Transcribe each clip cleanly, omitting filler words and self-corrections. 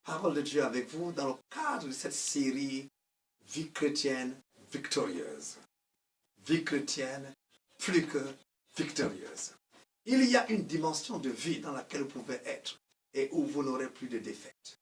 parole de Dieu avec vous dans le cadre de cette série Vie chrétienne victorieuse. Vie chrétienne plus que victorieuse. Il y a une dimension de vie dans laquelle vous pouvez être et où vous n'aurez plus de défaites.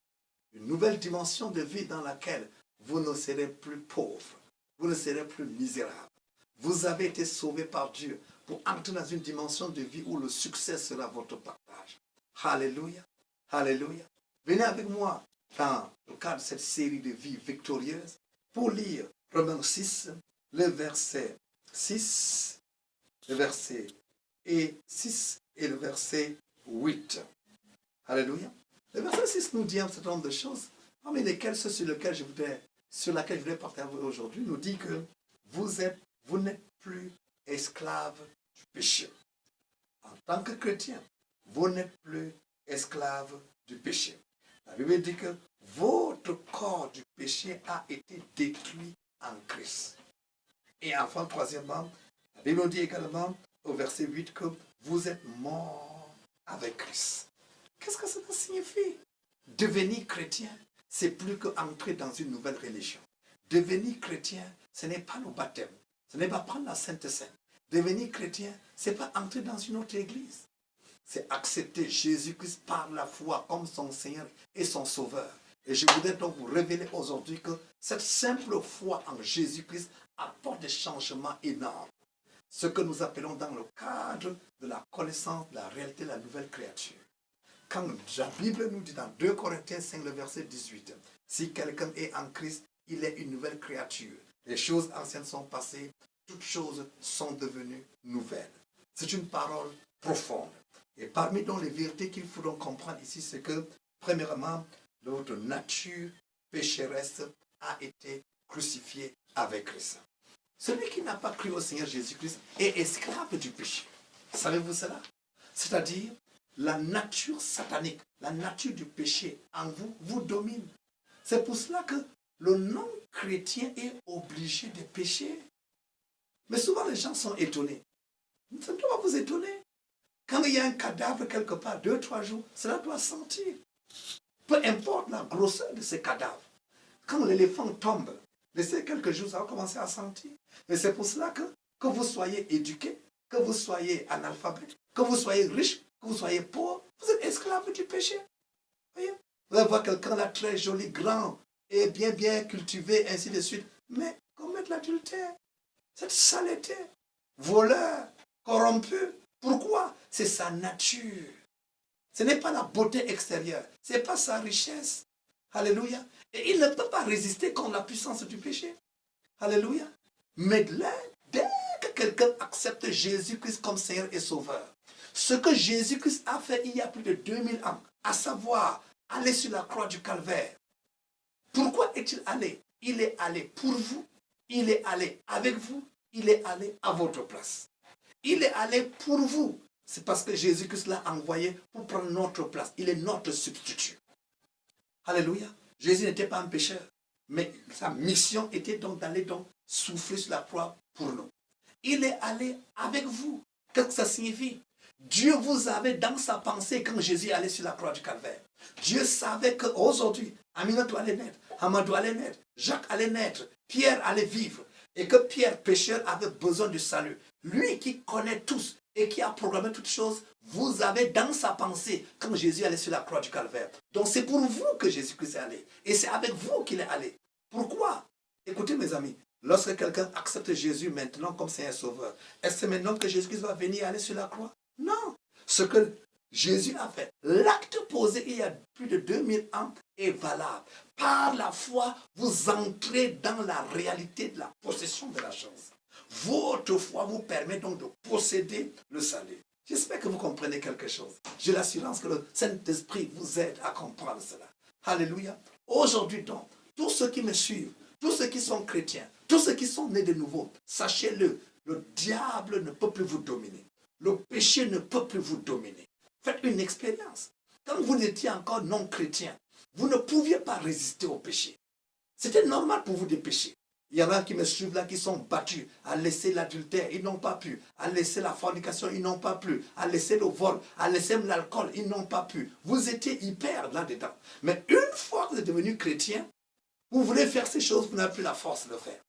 Une nouvelle dimension de vie dans laquelle vous ne serez plus pauvre, vous ne serez plus misérable. Vous avez été sauvé par Dieu pour entrer dans une dimension de vie où le succès sera votre partage. Alléluia, alléluia. Venez avec moi dans le cadre de cette série de vie victorieuse pour lire Romains 6, le verset 6, le verset 6 et le verset 8. Alléluia. Le verset 6 nous dit un certain nombre de choses, parmi lesquelles ceux sur laquelle je voudrais partager aujourd'hui, nous dit que vous n'êtes plus esclave du péché. En tant que chrétien, vous n'êtes plus esclave du péché. La Bible dit que votre corps du péché a été détruit en Christ. Et enfin, troisièmement, la Bible dit également au verset 8 que vous êtes morts avec Christ. Qu'est-ce que cela signifie? Devenir chrétien, c'est plus qu'entrer dans une nouvelle religion. Devenir chrétien, ce n'est pas le baptême, ce n'est pas prendre la Sainte Seine. Devenir chrétien, ce n'est pas entrer dans une autre église. C'est accepter Jésus-Christ par la foi comme son Seigneur et son Sauveur. Et je voudrais donc vous révéler aujourd'hui que cette simple foi en Jésus-Christ apporte des changements énormes. Ce que nous appelons dans le cadre de la connaissance de la réalité de la nouvelle créature. Quand la Bible nous dit dans 2 Corinthiens 5, le verset 18, si quelqu'un est en Christ, il est une nouvelle créature. Les choses anciennes sont passées, toutes choses sont devenues nouvelles. C'est une parole profonde. Et parmi donc les vérités qu'il faut donc comprendre ici, c'est que, premièrement, notre nature pécheresse a été crucifiée avec Christ. Celui qui n'a pas cru au Seigneur Jésus-Christ est esclave du péché. Savez-vous cela? C'est-à-dire, la nature satanique, la nature du péché en vous, vous domine. C'est pour cela que le non-chrétien est obligé de pécher. Mais souvent les gens sont étonnés. Ça doit vous étonner. Quand il y a un cadavre quelque part, 2-3 jours, cela doit sentir. Peu importe la grosseur de ce cadavre. Quand l'éléphant tombe, laissez quelques jours, ça va commencer à sentir. Mais c'est pour cela que vous soyez éduqué, que vous soyez analphabète, que vous soyez riche, que vous soyez pauvre, vous êtes esclave du péché. Voyez? Vous allez voir quelqu'un là très joli, grand, et bien cultivé, ainsi de suite. Mais commettre l'adultère, cette saleté, voleur, corrompu. Pourquoi? C'est sa nature. Ce n'est pas la beauté extérieure. Ce n'est pas sa richesse. Alléluia. Et il ne peut pas résister contre la puissance du péché. Alléluia. Mais là, dès que quelqu'un accepte Jésus-Christ comme Seigneur et Sauveur, ce que Jésus-Christ a fait il y a plus de 2000 ans, à savoir aller sur la croix du Calvaire. Pourquoi est-il allé? Il est allé pour vous, il est allé avec vous, il est allé à votre place. Il est allé pour vous. C'est parce que Jésus-Christ l'a envoyé pour prendre notre place. Il est notre substitut. Alléluia. Jésus n'était pas un pécheur, mais sa mission était donc d'aller donc souffrir sur la croix pour nous. Il est allé avec vous. Qu'est-ce que ça signifie? Dieu vous avait dans sa pensée quand Jésus allait sur la croix du Calvaire. Dieu savait qu'aujourd'hui, Aminata allait naître, Amadou allait naître, Jacques allait naître, Pierre allait vivre, et que Pierre, pécheur, avait besoin du salut. Lui qui connaît tous et qui a programmé toutes choses, vous avez dans sa pensée quand Jésus allait sur la croix du Calvaire. Donc c'est pour vous que Jésus-Christ est allé. Et c'est avec vous qu'il est allé. Pourquoi? Écoutez mes amis, lorsque quelqu'un accepte Jésus maintenant comme Seigneur Sauveur, est-ce maintenant que Jésus-Christ va venir aller sur la croix? Non. Ce que Jésus a fait, l'acte posé il y a plus de 2000 ans est valable. Par la foi, vous entrez dans la réalité de la possession de la chose. Votre foi vous permet donc de posséder le salut. J'espère que vous comprenez quelque chose. J'ai l'assurance que le Saint-Esprit vous aide à comprendre cela. Alléluia. Aujourd'hui donc, tous ceux qui me suivent, tous ceux qui sont chrétiens, tous ceux qui sont nés de nouveau, sachez-le, le diable ne peut plus vous dominer. Le péché ne peut plus vous dominer. Faites une expérience. Quand vous étiez encore non chrétien, vous ne pouviez pas résister au péché. C'était normal pour vous de pécher. Il y en a qui me suivent là, qui sont battus à laisser l'adultère, ils n'ont pas pu. À laisser la fornication, ils n'ont pas pu. À laisser le vol, à laisser l'alcool, ils n'ont pas pu. Vous étiez hyper là-dedans. Mais une fois que vous êtes devenu chrétien, vous voulez faire ces choses, vous n'avez plus la force de le faire.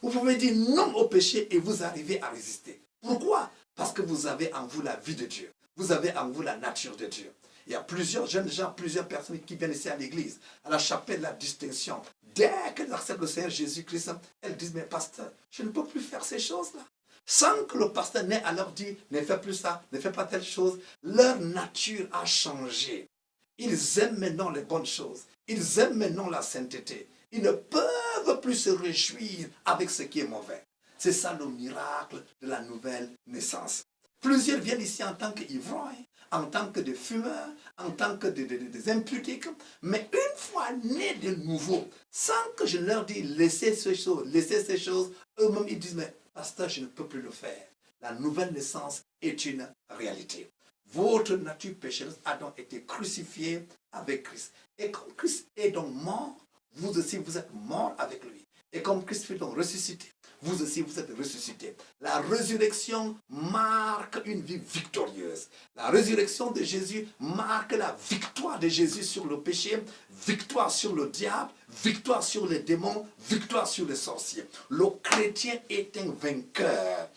Vous pouvez dire non au péché et vous arrivez à résister. Pourquoi? Parce que vous avez en vous la vie de Dieu. Vous avez en vous la nature de Dieu. Il y a plusieurs jeunes gens, plusieurs personnes qui viennent ici à l'église, à la chapelle, la distinction. Dès qu'elles acceptent le Seigneur Jésus-Christ, elles disent, mais pasteur, je ne peux plus faire ces choses-là. Sans que le pasteur n'ait à leur dire, ne fais plus ça, ne fais pas telle chose, leur nature a changé. Ils aiment maintenant les bonnes choses. Ils aiment maintenant la sainteté. Ils ne peuvent plus se réjouir avec ce qui est mauvais. C'est ça le miracle de la nouvelle naissance. Plusieurs viennent ici en tant qu'ivrognes, en tant que des fumeurs, en tant que des impudiques, mais une fois nés de nouveau, sans que je leur dise laissez ces choses, eux-mêmes ils disent mais pasteur, je ne peux plus le faire. La nouvelle naissance est une réalité. Votre nature pécheuse a donc été crucifiée avec Christ. Et comme Christ est donc mort, vous aussi vous êtes mort avec lui. Et comme Christ fut donc ressuscité, vous aussi vous êtes ressuscité. La résurrection marque une vie victorieuse. La résurrection de Jésus marque la victoire de Jésus sur le péché, victoire sur le diable, victoire sur les démons, victoire sur les sorciers. Le chrétien est un vainqueur.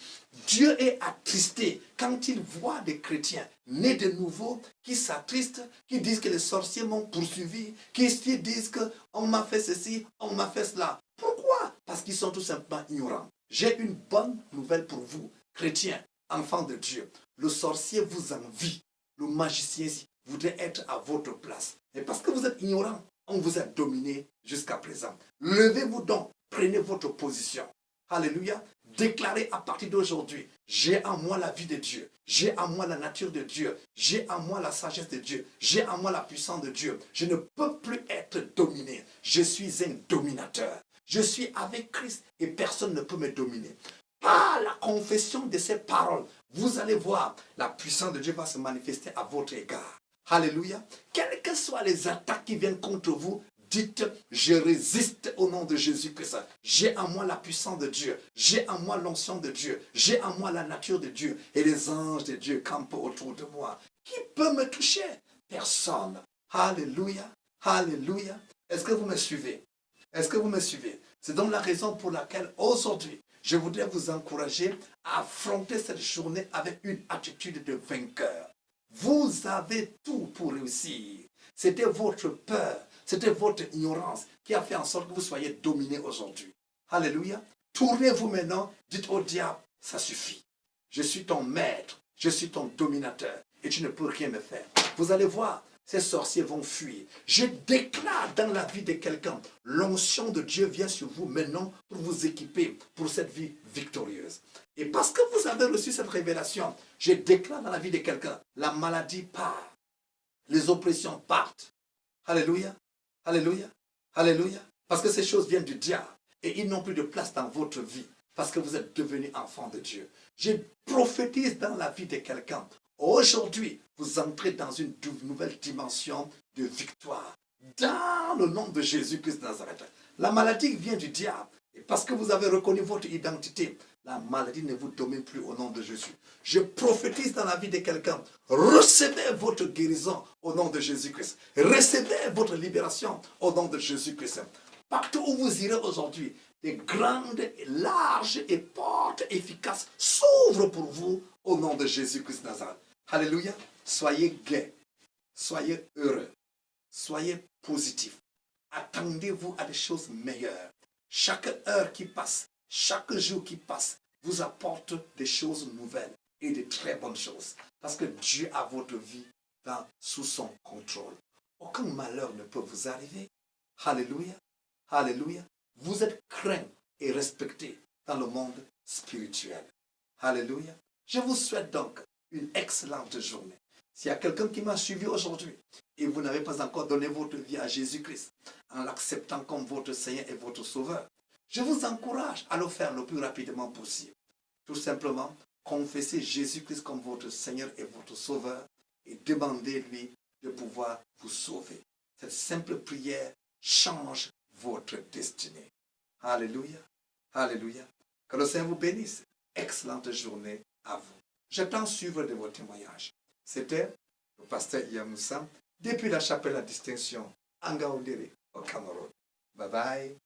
Dieu est attristé quand il voit des chrétiens nés de nouveau qui s'attristent, qui disent que les sorciers m'ont poursuivi, qui disent qu'on m'a fait ceci, on m'a fait cela. Pourquoi? Parce qu'ils sont tout simplement ignorants. J'ai une bonne nouvelle pour vous, chrétiens, enfants de Dieu. Le sorcier vous envie, le magicien voudrait être à votre place. Et parce que vous êtes ignorants, on vous a dominé jusqu'à présent. Levez-vous donc, prenez votre position. Alléluia. Déclarez à partir d'aujourd'hui, j'ai en moi la vie de Dieu, j'ai en moi la nature de Dieu, j'ai en moi la sagesse de Dieu, j'ai en moi la puissance de Dieu. Je ne peux plus être dominé. Je suis un dominateur. Je suis avec Christ et personne ne peut me dominer. Par la confession de ces paroles, vous allez voir, la puissance de Dieu va se manifester à votre égard. Alléluia. Quelles que soient les attaques qui viennent contre vous, dites, je résiste au nom de Jésus-Christ. J'ai en moi la puissance de Dieu. J'ai en moi l'onction de Dieu. J'ai en moi la nature de Dieu. Et les anges de Dieu campent autour de moi. Qui peut me toucher? Personne. Alléluia. Alléluia. Est-ce que vous me suivez? Est-ce que vous me suivez? C'est donc la raison pour laquelle aujourd'hui, je voudrais vous encourager à affronter cette journée avec une attitude de vainqueur. Vous avez tout pour réussir. C'était votre peur. C'était votre ignorance qui a fait en sorte que vous soyez dominé aujourd'hui. Alléluia. Tournez-vous maintenant, dites au diable, ça suffit. Je suis ton maître, je suis ton dominateur et tu ne peux rien me faire. Vous allez voir, ces sorciers vont fuir. Je déclare dans la vie de quelqu'un, l'onction de Dieu vient sur vous maintenant pour vous équiper pour cette vie victorieuse. Et parce que vous avez reçu cette révélation, je déclare dans la vie de quelqu'un, la maladie part, les oppressions partent. Alléluia. Alléluia, alléluia. Parce que ces choses viennent du diable et ils n'ont plus de place dans votre vie parce que vous êtes devenu enfant de Dieu. Je prophétise dans la vie de quelqu'un. Aujourd'hui, vous entrez dans une nouvelle dimension de victoire. Dans le nom de Jésus-Christ de Nazareth. La maladie vient du diable. Et parce que vous avez reconnu votre identité, la maladie ne vous domine plus au nom de Jésus. Je prophétise dans la vie de quelqu'un. Recevez votre guérison au nom de Jésus-Christ. Recevez votre libération au nom de Jésus-Christ. Partout où vous irez aujourd'hui, des grandes, larges et portes efficaces s'ouvrent pour vous au nom de Jésus-Christ de Nazareth. Alléluia. Soyez gais. Soyez heureux. Soyez positifs. Attendez-vous à des choses meilleures. Chaque heure qui passe, chaque jour qui passe, vous apporte des choses nouvelles et de très bonnes choses. Parce que Dieu a votre vie sous son contrôle. Aucun malheur ne peut vous arriver. Alléluia. Alléluia. Vous êtes craint et respecté dans le monde spirituel. Alléluia. Je vous souhaite donc une excellente journée. S'il y a quelqu'un qui m'a suivi aujourd'hui et vous n'avez pas encore donné votre vie à Jésus-Christ en l'acceptant comme votre Seigneur et votre Sauveur, je vous encourage à le faire le plus rapidement possible. Tout simplement, confessez Jésus-Christ comme votre Seigneur et votre Sauveur et demandez-lui de pouvoir vous sauver. Cette simple prière change votre destinée. Alléluia. Alléluia. Que le Seigneur vous bénisse. Excellente journée à vous. J'attends suivre de vos témoignages. C'était le pasteur Yamoussa depuis la chapelle à distinction, en Gaoundéré, au Cameroun. Bye bye.